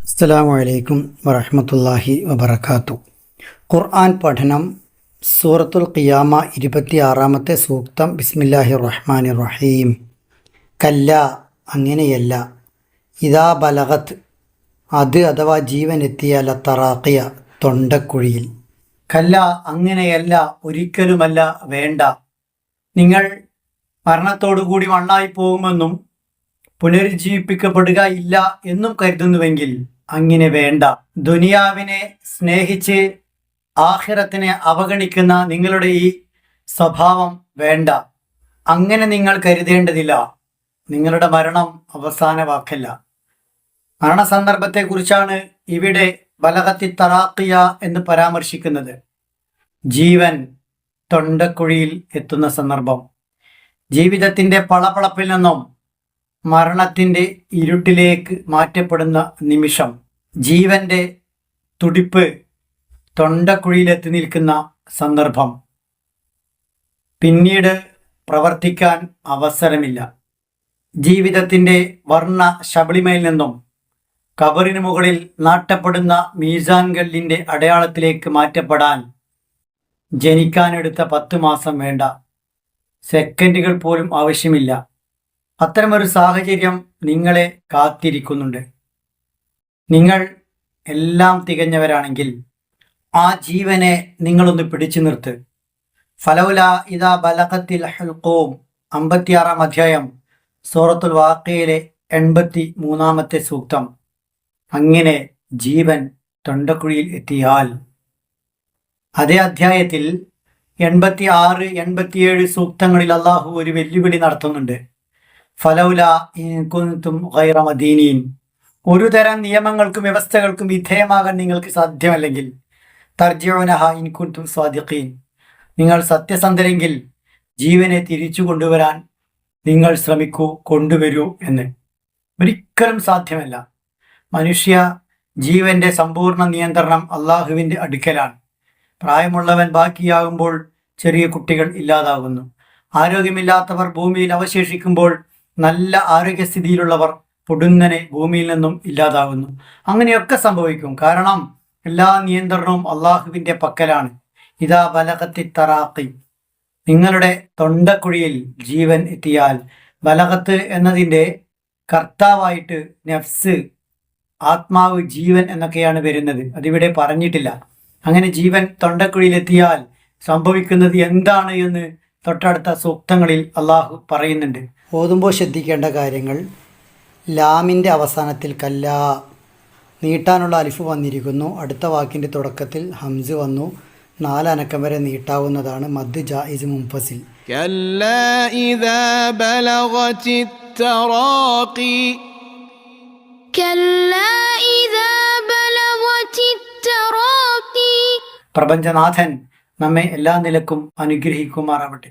അസ്സലാമു അലൈക്കും വറഹ്മത്തുള്ളാഹി വബറകാതുഹു. ഖുർആൻ പഠനം സൂറത്തുൽ ഖിയാമ 26-ാമത്തെ സൂക്തം. ബിസ്മില്ലാഹിർ റഹ്മാനിർ റഹീം. കല്ല, അങ്ങനെയല്ല. ഇദാ ബലഗത്ത്, അത് അഥവാ ജീവൻ എത്തിയാൽ തറാഖിയ, തൊണ്ടക്കുഴിയിൽ. കല്ല, അങ്ങനെയല്ല, ഒരിക്കലുമല്ല, വേണ്ട. നിങ്ങൾ മരണത്തോടുകൂടി മണ്ണായി പോകുമെന്നും പുനരുജ്ജീവിപ്പിക്കപ്പെടുക ഇല്ല എന്നും കരുതുന്നുവെങ്കിൽ അങ്ങനെ വേണ്ട. ദുനിയാവിനെ സ്നേഹിച്ച് ആഖിറത്തിനെ അവഗണിക്കുന്ന നിങ്ങളുടെ ഈ സ്വഭാവം വേണ്ട. അങ്ങനെ നിങ്ങൾ കരുതേണ്ടതില്ല. നിങ്ങളുടെ മരണം അവസാന വാക്കല്ല. മരണസന്ദർഭത്തെക്കുറിച്ചാണ് ഇവിടെ ബലഗത്തി തറാഖിയ എന്ന് പരാമർശിക്കുന്നത്. ജീവൻ തൊണ്ടക്കുഴിയിൽ എത്തുന്ന സന്ദർഭം, ജീവിതത്തിൻ്റെ പളപളപ്പിൽ നിന്നും മരണത്തിൻ്റെ ഇരുട്ടിലേക്ക് മാറ്റപ്പെടുന്ന നിമിഷം, ജീവൻ്റെ തുടിപ്പ് തൊണ്ടക്കുഴിയിലെത്തി നിൽക്കുന്ന സന്ദർഭം, പിന്നീട് പ്രവർത്തിക്കാൻ അവസരമില്ല. ജീവിതത്തിൻ്റെ വർണ്ണ ശബളിമയിൽ നിന്നും കബറിന് മുകളിൽ നാട്ടപ്പെടുന്ന മീസാൻ കല്ലിൻ്റെ അടയാളത്തിലേക്ക് മാറ്റപ്പെടാൻ ജനിക്കാനെടുത്ത 10 മാസം വേണ്ട, സെക്കൻഡുകൾ പോലും ആവശ്യമില്ല. അത്തരമൊരു സാഹചര്യം നിങ്ങളെ കാത്തിരിക്കുന്നുണ്ട്. നിങ്ങൾ എല്ലാം തികഞ്ഞവരാണെങ്കിൽ ആ ജീവനെ നിങ്ങളൊന്ന് പിടിച്ചു നിർത്ത്. ഫലൗല ഇദാ ബലഗത്തിൽ ഹുൽഖൂം, 56-ാം അധ്യായം സൂറത്തുൽ വാഖിയയിലെ 83-ാമത്തെ സൂക്തം. അങ്ങനെ ജീവൻ തൊണ്ടക്കുഴിയിൽ എത്തിയാൽ. അതേ അധ്യായത്തിൽ 86, 87 സൂക്തങ്ങളിൽ അള്ളാഹു ഒരു വെല്ലുവിളി നടത്തുന്നുണ്ട്. ഫലൗല ഇൻ കുൻതും ഗൈറ മദീനീൻ, ഒരു തരം നിയമങ്ങൾക്കും വ്യവസ്ഥകൾക്കും വിധേയമാകാൻ നിങ്ങൾക്ക് സാധ്യമല്ലെങ്കിൽ, തർജിഊനഹ ഇൻ കുൻതും സ്വാദിഖീൻ, നിങ്ങൾ സത്യസന്ധരെങ്കിൽ ജീവനെ തിരിച്ചു കൊണ്ടുവരാൻ നിങ്ങൾ ശ്രമിക്കൂ, കൊണ്ടുവരൂ എന്ന്. ഒരിക്കലും സാധ്യമല്ല. മനുഷ്യ ജീവന്റെ സമ്പൂർണ്ണ നിയന്ത്രണം അള്ളാഹുവിൻ്റെ അടുക്കലാണ്. പ്രായമുള്ളവൻ ബാക്കിയാകുമ്പോൾ ചെറിയ കുട്ടികൾ ഇല്ലാതാകുന്നു. ആരോഗ്യമില്ലാത്തവർ ഭൂമിയിൽ അവശേഷിക്കുമ്പോൾ നല്ല ആരോഗ്യസ്ഥിതിയിലുള്ളവർ പൊടുന്നനെ ഭൂമിയിൽ നിന്നും ഇല്ലാതാകുന്നു. അങ്ങനെയൊക്കെ സംഭവിക്കും. കാരണം എല്ലാ നിയന്ത്രണവും അള്ളാഹുവിൻ്റെ പക്കലാണ്. ഇദാ ബലഗത്തി തറാഖി, നിങ്ങളുടെ തൊണ്ടക്കുഴിയിൽ ജീവൻ എത്തിയാൽ. ബലഗത്ത് എന്നതിൻ്റെ കർത്താവായിട്ട് നഫ്സ്, ആത്മാവ്, ജീവൻ എന്നൊക്കെയാണ് വരുന്നത്. അതിവിടെ പറഞ്ഞിട്ടില്ല. അങ്ങനെ ജീവൻ തൊണ്ടക്കുഴിയിലെത്തിയാൽ സംഭവിക്കുന്നത് എന്താണ് എന്ന് തൊട്ടടുത്ത സൂക്തങ്ങളിൽ അള്ളാഹു പറയുന്നുണ്ട്. ഓതുമ്പോൾ ശ്രദ്ധിക്കേണ്ട കാര്യങ്ങൾ: ലാമിൻ്റെ അവസാനത്തിൽ കല്ല, നീട്ടാനുള്ള അലിഫ് വന്നിരിക്കുന്നു. അടുത്ത വാക്കിൻ്റെ തുടക്കത്തിൽ ഹംസ് വന്നു. 4 അനക്കം വരെ നീട്ടാവുന്നതാണ്. മദ് ജായിസ് മുൻഫസിൽ. പ്രപഞ്ചനാഥൻ നമ്മെ എല്ലാ നിലക്കും അനുഗ്രഹിക്കുമാറാവട്ടെ.